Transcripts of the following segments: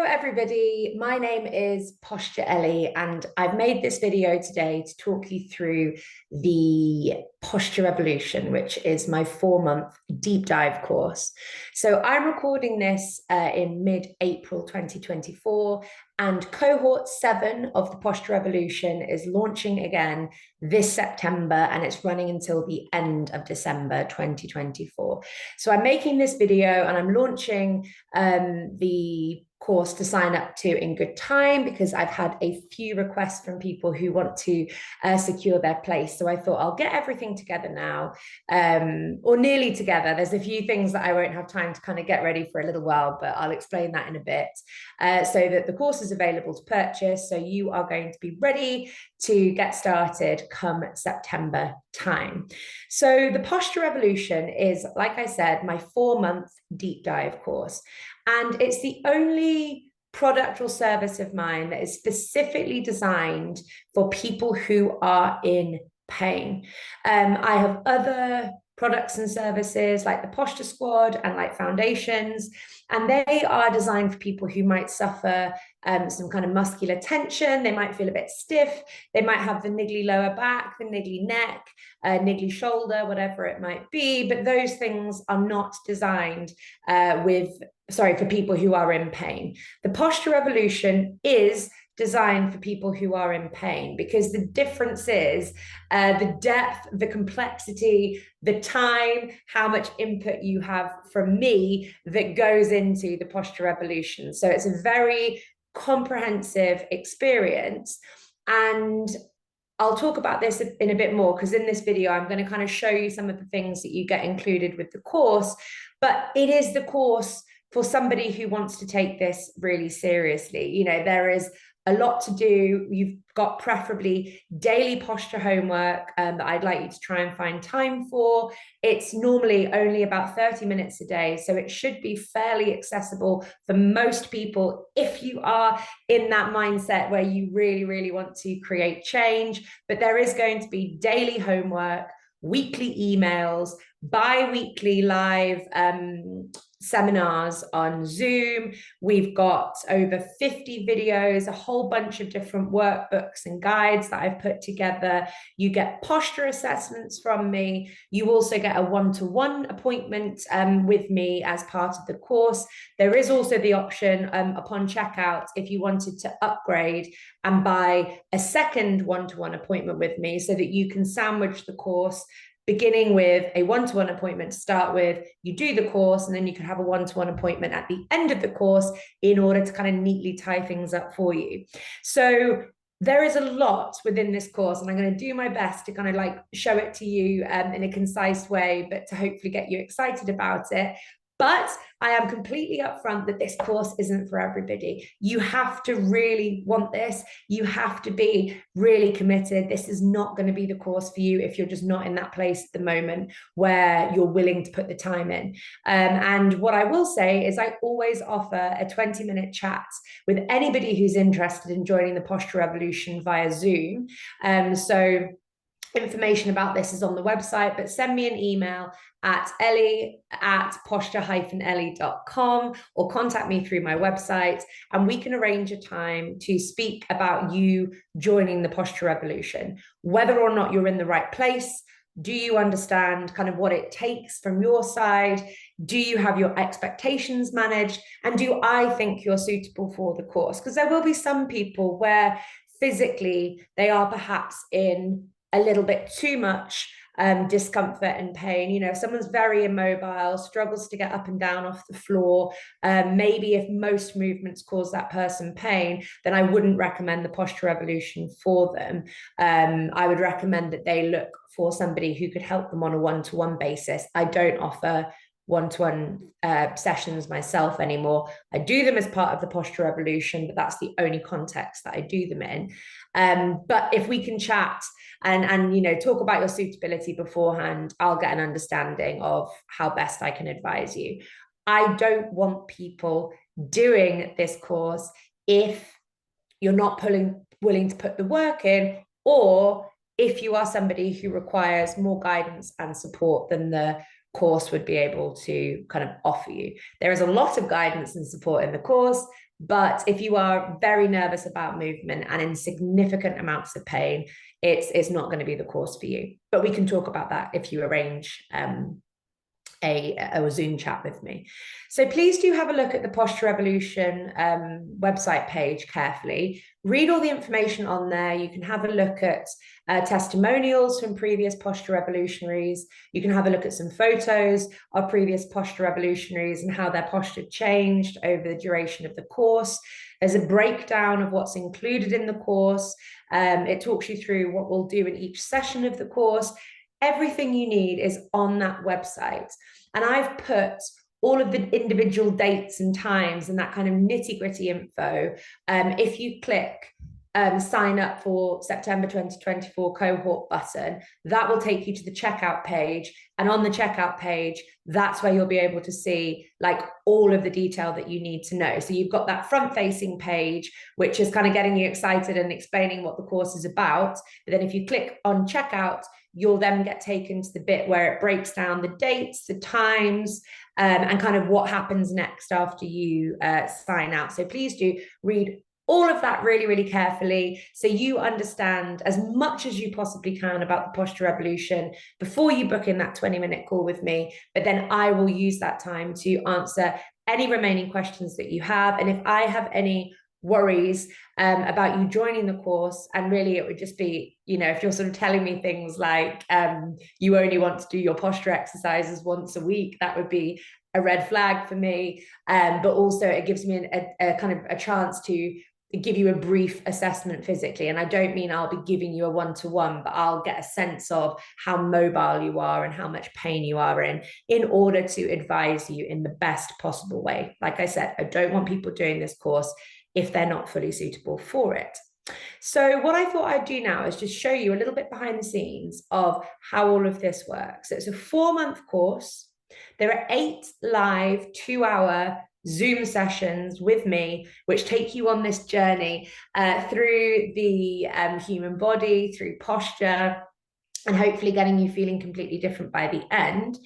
everybody, my name is Posture Ellie and I've made this video today to talk you through the Posture Revolution, which is my 4-month deep dive course. So I'm recording this in mid-April 2024, and cohort 7 of the Posture Revolution is launching again this September, and it's running until the end of December 2024. So I'm making this video and I'm launching the course to sign up to in good time, because I've had a few requests from people who want to secure their place. So I thought I'll get everything together now, or nearly together. There's a few things that I won't have time to kind of get ready for a little while, but I'll explain that in a bit, so that the course is available to purchase. So you are going to be ready to get started come September time. So the Posture Revolution is, like I said, my 4-month deep dive course. And it's the only product or service of mine that is specifically designed for people who are in pain. I have other products and services like the Posture Squad and like foundations, and they are designed for people who might suffer some kind of muscular tension. They might feel a bit stiff. They might have the niggly lower back, the niggly neck, niggly shoulder, whatever it might be. But those things are not designed for people who are in pain. The Posture Revolution is designed for people who are in pain, because the difference is the depth, the complexity, the time, how much input you have from me that goes into the Posture Revolution. So it's a very comprehensive experience. And I'll talk about this in a bit more, because in this video, I'm going to kind of show you some of the things that you get included with the course. But it is the course for somebody who wants to take this really seriously. You know, there is a lot to do. You've got preferably daily posture homework that I'd like you to try and find time for. It's normally only about 30 minutes a day, so it should be fairly accessible for most people if you are in that mindset where you really, really want to create change. But there is going to be daily homework, weekly emails, bi-weekly live seminars on Zoom. We've got over 50 videos, a whole bunch of different workbooks and guides that I've put together. You get posture assessments from me. You also get a one-to-one appointment with me as part of the course. There is also the option upon checkout, if you wanted to upgrade and buy a second one-to-one appointment with me, so that you can sandwich the course, beginning with a one-to-one appointment to start with. You do the course, and then you can have a one-to-one appointment at the end of the course in order to kind of neatly tie things up for you. So there is a lot within this course, and I'm going to do my best to kind of like show it to you in a concise way, but to hopefully get you excited about it. But I am completely upfront that this course isn't for everybody. You have to really want this. You have to be really committed. This is not going to be the course for you if you're just not in that place at the moment where you're willing to put the time in. And what I will say is I always offer a 20-minute chat with anybody who's interested in joining the Posture Revolution via Zoom. So information about this is on the website, but send me an email at ellie@posture-ellie.com, or contact me through my website, and we can arrange a time to speak about you joining the Posture Revolution. Whether or not you're in the right place, do you understand kind of what it takes from your side? Do you have your expectations managed? And do I think you're suitable for the course? Because there will be some people where physically they are perhaps in a little bit too much discomfort and pain. You know, if someone's very immobile, struggles to get up and down off the floor, maybe if most movements cause that person pain, then I wouldn't recommend the Posture Revolution for them. I would recommend that they look for somebody who could help them on a one-to-one basis. I don't offer one-to-one sessions myself anymore. I do them as part of the Posture Revolution, but that's the only context that I do them in. But if we can chat and you know, talk about your suitability beforehand, I'll get an understanding of how best I can advise you. I don't want people doing this course if you're not willing to put the work in, or if you are somebody who requires more guidance and support than the course would be able to kind of offer you. There is a lot of guidance and support in the course, but if you are very nervous about movement and in significant amounts of pain, it's not going to be the course for you. But we can talk about that if you arrange a Zoom chat with me. So please do have a look at the Posture Revolution website page carefully. Read all the information on there. You can have a look at testimonials from previous posture revolutionaries. You can have a look at some photos of previous posture revolutionaries and how their posture changed over the duration of the course. There's a breakdown of what's included in the course. It talks you through what we'll do in each session of the course. Everything you need is on that website. And I've put all of the individual dates and times and that kind of nitty-gritty info. If you click sign up for September 2024 cohort button, that will take you to the checkout page. And on the checkout page, that's where you'll be able to see like all of the detail that you need to know. So you've got that front-facing page, which is kind of getting you excited and explaining what the course is about. But then if you click on checkout, you'll then get taken to the bit where it breaks down the dates, the times, and kind of what happens next after you sign out. So please do read all of that really, really carefully so you understand as much as you possibly can about the posture revolution before you book in that 20-minute call with me. But then I will use that time to answer any remaining questions that you have. And if I have any worries about you joining the course, and really it would just be, you know, if you're sort of telling me things like you only want to do your posture exercises once a week, that would be a red flag for me. But also it gives me a kind of a chance to give you a brief assessment physically. And I don't mean I'll be giving you a one-to-one, but I'll get a sense of how mobile you are and how much pain you are in order to advise you in the best possible way. Like I said, I don't want people doing this course if they're not fully suitable for it. So what I thought I'd do now is just show you a little bit behind the scenes of how all of this works. So it's a 4-month course. There are 8 live 2-hour Zoom sessions with me, which take you on this journey through the human body, through posture, and hopefully getting you feeling completely different by the end.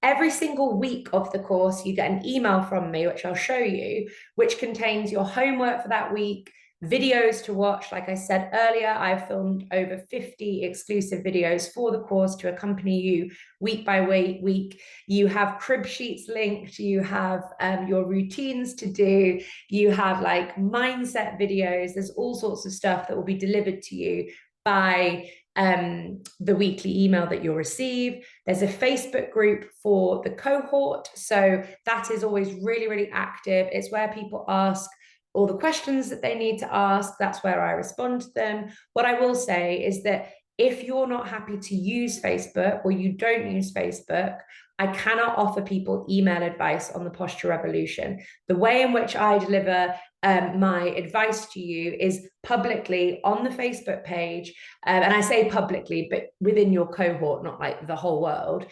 Every single week of the course, you get an email from me, which I'll show you, which contains your homework for that week, videos to watch. Like I said earlier, I've filmed over 50 exclusive videos for the course to accompany you week by week. You have crib sheets linked, you have your routines to do, you have like mindset videos. There's all sorts of stuff that will be delivered to you by the weekly email that you'll receive. There's a Facebook group for the cohort, so that is always really, really active. It's where people ask all the questions that they need to ask. That's where I respond to them. What I will say is that if you're not happy to use Facebook or you don't use Facebook, I cannot offer people email advice on the Posture Revolution. The way in which I deliver my advice to you is publicly on the Facebook page. And I say publicly, but within your cohort, not like the whole world,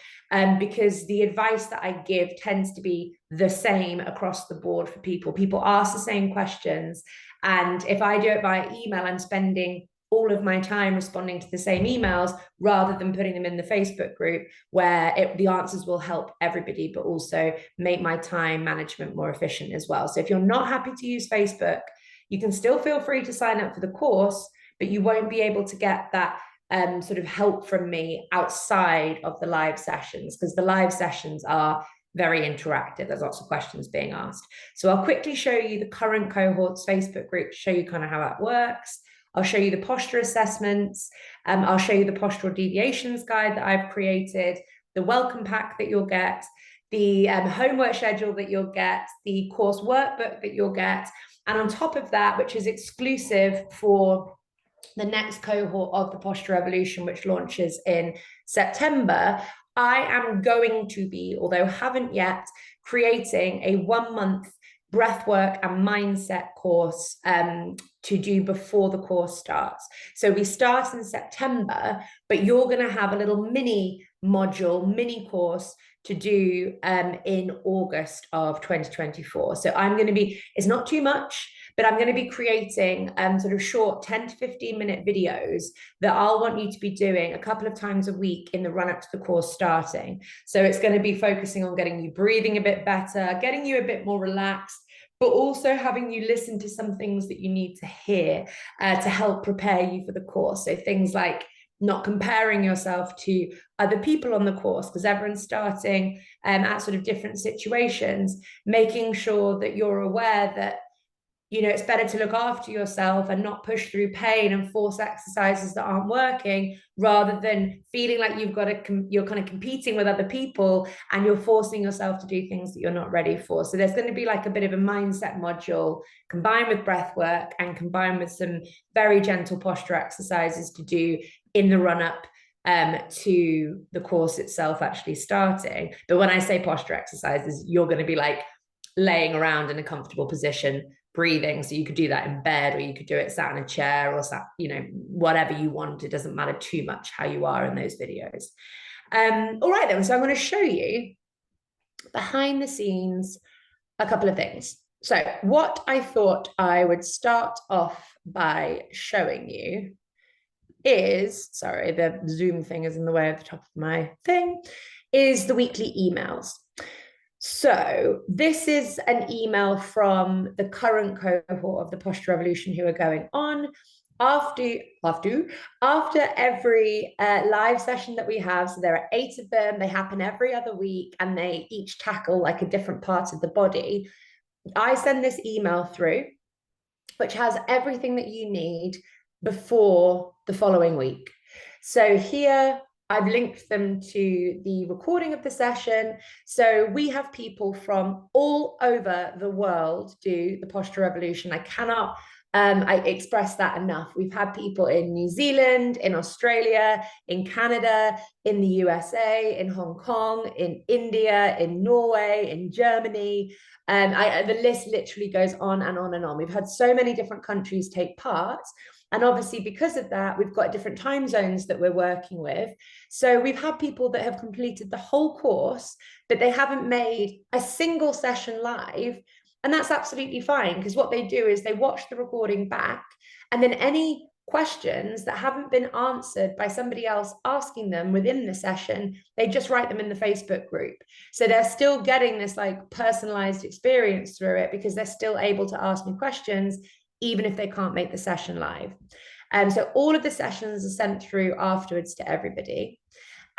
because the advice that I give tends to be the same across the board for people. People ask the same questions. And if I do it via email, I'm spending all of my time responding to the same emails rather than putting them in the Facebook group where the answers will help everybody, but also make my time management more efficient as well. So if you're not happy to use Facebook, you can still feel free to sign up for the course, but you won't be able to get that sort of help from me outside of the live sessions, because the live sessions are very interactive. There's lots of questions being asked. So I'll quickly show you the current cohorts Facebook group to show you kind of how that works. I'll show you the posture assessments. I'll show you the postural deviations guide that I've created, the welcome pack that you'll get, the homework schedule that you'll get, the course workbook that you'll get. And on top of that, which is exclusive for the next cohort of the Posture Revolution, which launches in September, I am going to be, although haven't yet, creating a 1-month breathwork and mindset course to do before the course starts. So we start in September, but you're going to have a little mini module, mini course to do in August of 2024. So I'm going to be, it's not too much, but I'm going to be creating sort of short 10 to 15 minute videos that I'll want you to be doing a couple of times a week in the run up to the course starting. So it's going to be focusing on getting you breathing a bit better, getting you a bit more relaxed, but also having you listen to some things that you need to hear to help prepare you for the course. So things like not comparing yourself to other people on the course, because everyone's starting at sort of different situations, making sure that you're aware that, you know, it's better to look after yourself and not push through pain and force exercises that aren't working, rather than feeling like you're kind of competing with other people and you're forcing yourself to do things that you're not ready for. So there's going to be like a bit of a mindset module combined with breath work and combined with some very gentle posture exercises to do in the run up to the course itself actually starting. But when I say posture exercises, you're going to be like laying around in a comfortable position, breathing. So you could do that in bed, or you could do it sat in a chair, or sat, you know, whatever you want. It doesn't matter too much how you are in those videos. All right then, so I'm going to show you behind the scenes a couple of things. So what I thought I would start off by showing you is, sorry, the Zoom thing is in the way of the top of my thing, is the weekly emails. So this is an email from the current cohort of the Posture Revolution who are going on. After every live session that we have, so there are 8 of them, they happen every other week, and they each tackle like a different part of the body. I send this email through, which has everything that you need before the following week. So here I've linked them to the recording of the session. So we have people from all over the world do the Posture Revolution. I cannot I express that enough. We've had people in New Zealand, in Australia, in Canada, in the USA, in Hong Kong, in India, in Norway, in Germany. The list literally goes on and on and on. We've had so many different countries take part. And obviously, because of that, we've got different time zones that we're working with. So we've had people that have completed the whole course, but they haven't made a single session live. And that's absolutely fine, because what they do is they watch the recording back, and then any questions that haven't been answered by somebody else asking them within the session, they just write them in the Facebook group. So they're still getting this like personalized experience through it, because they're still able to ask me questions even if they can't make the session live. So all of the sessions are sent through afterwards to everybody.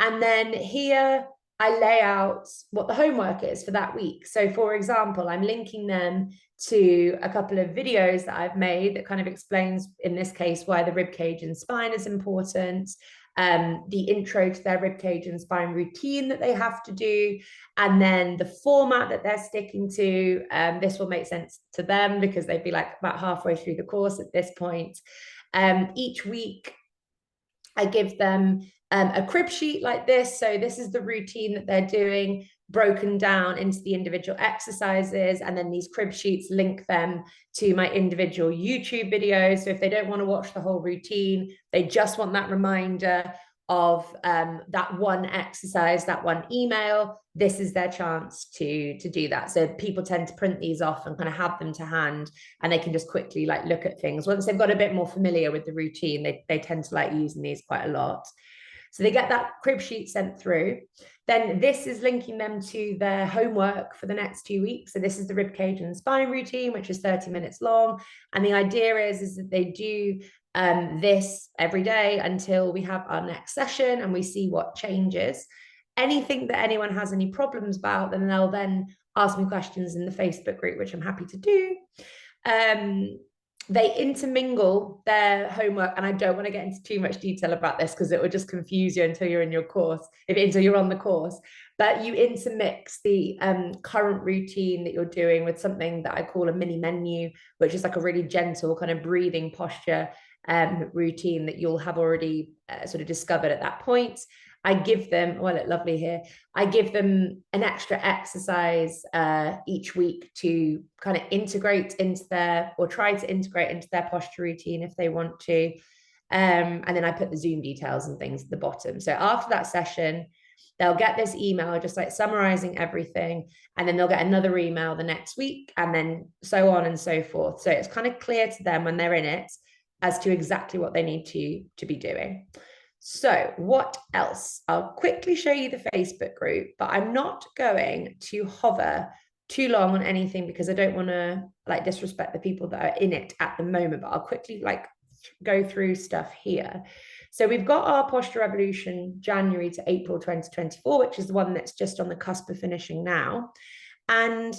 And then here I lay out what the homework is for that week. So for example, I'm linking them to a couple of videos that I've made that kind of explains, in this case, why the rib cage and spine is important, the intro to their rib cage and spine routine that they have to do, and then the format that they're sticking to. This will make sense to them because they'd be like about halfway through the course at this point. Each week I give them a crib sheet like this. So this is the routine that they're doing, broken down into the individual exercises. And then these crib sheets link them to my individual YouTube videos. So if they don't want to watch the whole routine, they just want that reminder of that one exercise, that one email, this is their chance to do that. So people tend to print these off and kind of have them to hand, and they can just quickly like look at things. Once they've got a bit more familiar with the routine, they tend to like using these quite a lot. So they get that crib sheet sent through. Then this is linking them to their homework for the next 2 weeks. So this is the rib cage and spine routine, which is 30 minutes long. And the idea is that they do this every day until we have our next session and we see what changes. Anything that anyone has any problems about, then they'll then ask me questions in the Facebook group, which I'm happy to do. They intermingle their homework, and I don't want to get into too much detail about this because it will just confuse you until you're in your course, until you're on the course. But you intermix the current routine that you're doing with something that I call a mini menu, which is like a really gentle kind of breathing posture routine that you'll have already sort of discovered at that point. I give them, well, look lovely here. I give them an extra exercise each week to kind of integrate into their, or try to integrate into their posture routine if they want to. And then I put the Zoom details and things at the bottom. So after that session, they'll get this email just like summarizing everything, and then they'll get another email the next week, and then so on and so forth. So it's kind of clear to them when they're in it as to exactly what they need to be doing. So what else? I'll quickly show you the Facebook group, but I'm not going to hover too long on anything because I don't want to like disrespect the people that are in it at the moment, but I'll quickly like go through stuff here. So we've got our Posture Revolution January to April 2024, which is the one that's just on the cusp of finishing now. And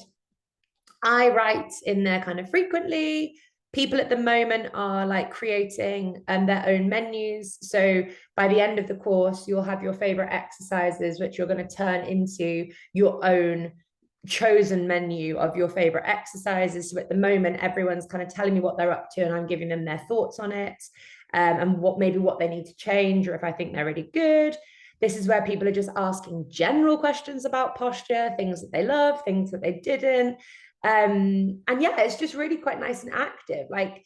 I write in there kind of frequently. People at the moment are like creating their own menus. So by the end of the course, you'll have your favorite exercises, which you're going to turn into your own chosen menu of your favorite exercises. So at the moment, everyone's kind of telling me what they're up to, and I'm giving them their thoughts on it, and what they need to change, or if I think they're really good. This is where people are just asking general questions about posture, things that they love, things that they didn't. And yeah, it's just really quite nice and active. Like,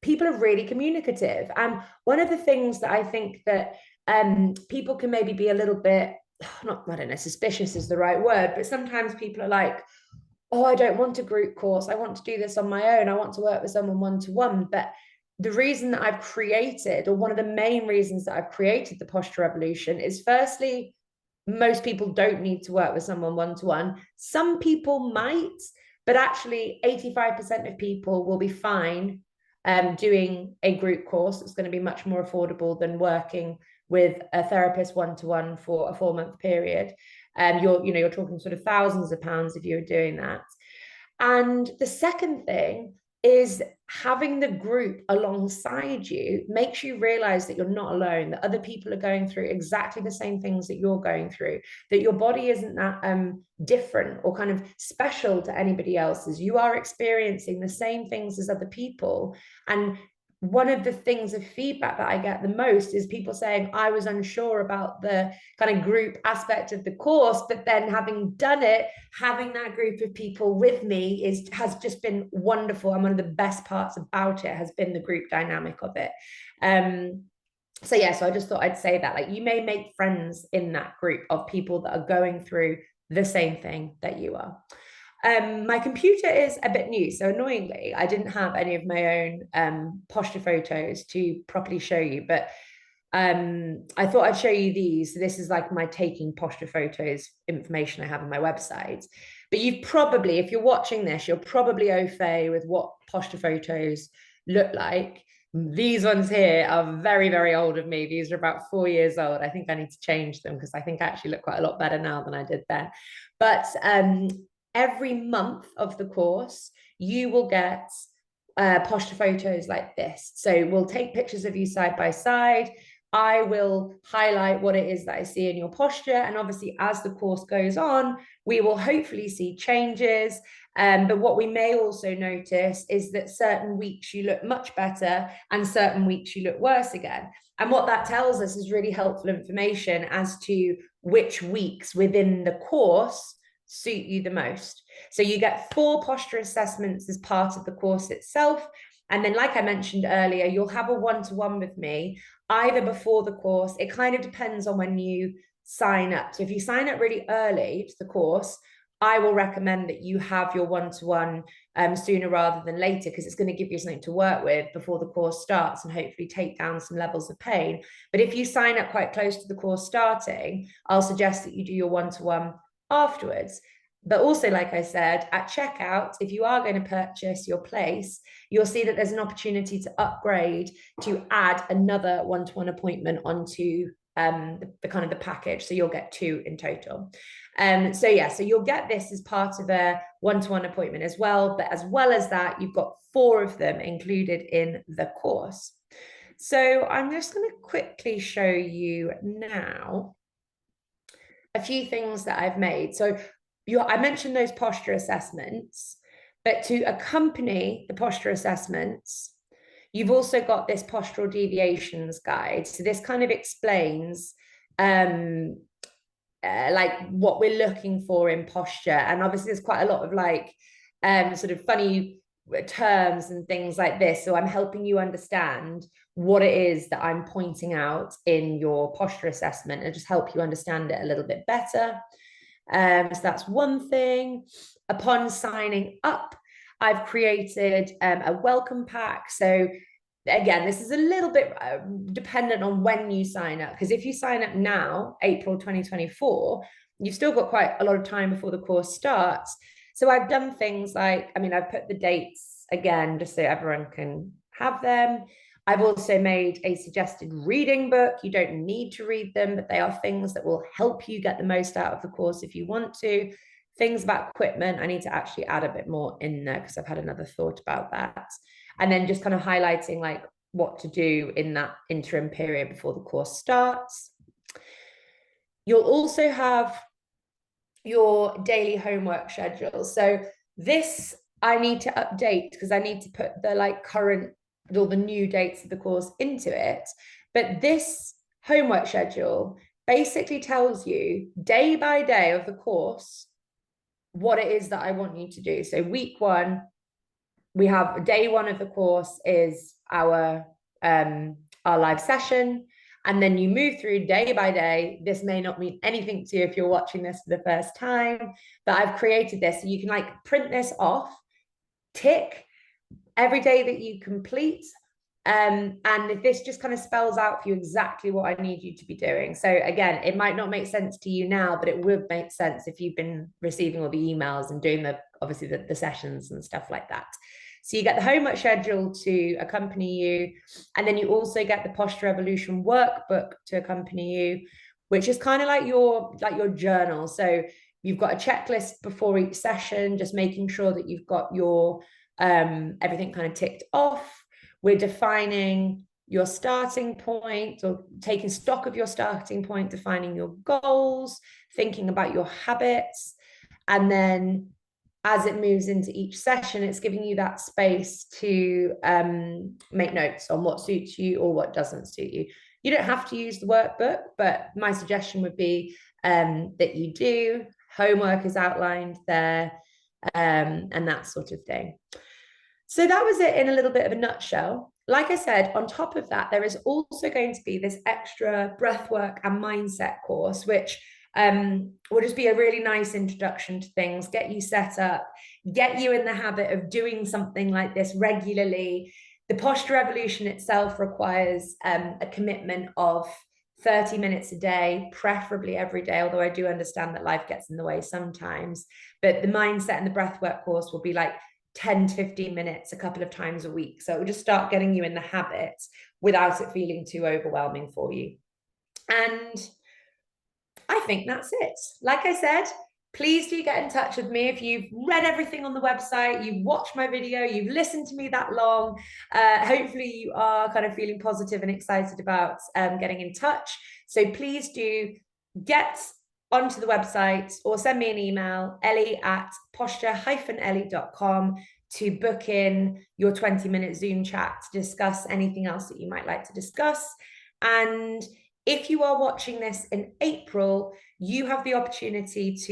people are really communicative. And one of the things that I think that people can maybe be a little bit, not, I don't know, suspicious is the right word, but sometimes people are like, oh, I don't want a group course. I want to do this on my own. I want to work with someone one-to-one. But the reason that I've created, or one of the main reasons that I've created the Posture Revolution, is firstly, most people don't need to work with someone one-to-one. Some people might, but actually 85% of people will be fine doing a group course. It's going to be much more affordable than working with a therapist one-to-one for a 4-month period. You're talking sort of thousands of pounds if you're doing that. And the second thing is having the group alongside you makes you realize that you're not alone, that other people are going through exactly the same things that you're going through, that your body isn't that different or kind of special to anybody else's. You are experiencing the same things as other people. And one of the things of feedback that I get the most is people saying, I was unsure about the kind of group aspect of the course, but then having done it, having that group of people with me has just been wonderful. And one of the best parts about it has been the group dynamic of it. So I just thought I'd say that, like, you may make friends in that group of people that are going through the same thing that you are. My computer is a bit new, so annoyingly, I didn't have any of my own posture photos to properly show you, but I thought I'd show you these. So this is like my taking posture photos information I have on my website. But you've probably, if you're watching this, you're probably au fait with what posture photos look like. These ones here are very, very old of me. These are about 4 years old. I think I need to change them because I think I actually look quite a lot better now than I did then. But every month of the course, you will get posture photos like this. So we'll take pictures of you side by side. I will highlight what it is that I see in your posture. And obviously, as the course goes on, we will hopefully see changes. But what we may also notice is that certain weeks you look much better and certain weeks you look worse again. And what that tells us is really helpful information as to which weeks within the course suit you the most. So you get 4 posture assessments as part of the course itself. And then, like I mentioned earlier, you'll have a one-to-one with me either before the course. It kind of depends on when you sign up. So if you sign up really early to the course, I will recommend that you have your one-to-one sooner rather than later, because it's going to give you something to work with before the course starts and hopefully take down some levels of pain. But if you sign up quite close to the course starting, I'll suggest that you do your one-to-one afterwards. But also, like I said, at checkout, if you are going to purchase your place, you'll see that there's an opportunity to upgrade, to add another one-to-one appointment onto the kind of the package. So you'll get 2 in total. So you'll get this as part of a one-to-one appointment as well. But as well as that, you've got 4 of them included in the course. So I'm just going to quickly show you now a few things that I've made. So I mentioned those posture assessments, but to accompany the posture assessments, you've also got this postural deviations guide. So this kind of explains like what we're looking for in posture. And obviously there's quite a lot of like sort of funny terms and things like this. So I'm helping you understand what it is that I'm pointing out in your posture assessment and just help you understand it a little bit better. So that's one thing. Upon signing up, I've created a welcome pack. So again, this is a little bit dependent on when you sign up, because if you sign up now, April 2024, you've still got quite a lot of time before the course starts. So I've done things like, I mean, I've put the dates again just so everyone can have them. I've also made a suggested reading book. You don't need to read them, but they are things that will help you get the most out of the course if you want to. Things about equipment, I need to actually add a bit more in there because I've had another thought about that. And then just kind of highlighting like what to do in that interim period before the course starts. You'll also have your daily homework schedule. So this I need to update because I need to put the like current, all the new dates of the course into it. But this homework schedule basically tells you day by day of the course what it is that I want you to do. So week one, we have day one of the course is our live session. And then you move through day by day. This may not mean anything to you if you're watching this for the first time, but I've created this so you can like print this off, tick every day that you complete. And this just kind of spells out for you exactly what I need you to be doing. So again, it might not make sense to you now, but it would make sense if you've been receiving all the emails and doing obviously the sessions and stuff like that. So you get the homework schedule to accompany you, and then you also get the Posture Evolution workbook to accompany you, which is kind of like your journal. So you've got a checklist before each session, just making sure that you've got your everything kind of ticked off. We're defining your starting point, or taking stock of your starting point, defining your goals, thinking about your habits, and then as it moves into each session, it's giving you that space to make notes on what suits you or what doesn't suit you. You don't have to use the workbook, but my suggestion would be that you do. Homework is outlined there, and that sort of thing. So that was it in a little bit of a nutshell. Like I said, on top of that, there is also going to be this extra breathwork and mindset course, which will just be a really nice introduction to things, get you set up, get you in the habit of doing something like this regularly. The posture evolution itself requires a commitment of 30 minutes a day, preferably every day, although I do understand that life gets in the way sometimes. But the mindset and the breathwork course will be like 10 to 15 minutes a couple of times a week. So it will just start getting you in the habit without it feeling too overwhelming for you. And I think that's it. Like I said, please do get in touch with me if you've read everything on the website, you've watched my video, you've listened to me that long. Hopefully you are kind of feeling positive and excited about getting in touch. So please do get onto the website or send me an email, ellie@posture-ellie.com, to book in your 20-minute Zoom chat to discuss anything else that you might like to discuss. And if you are watching this in April, you have the opportunity to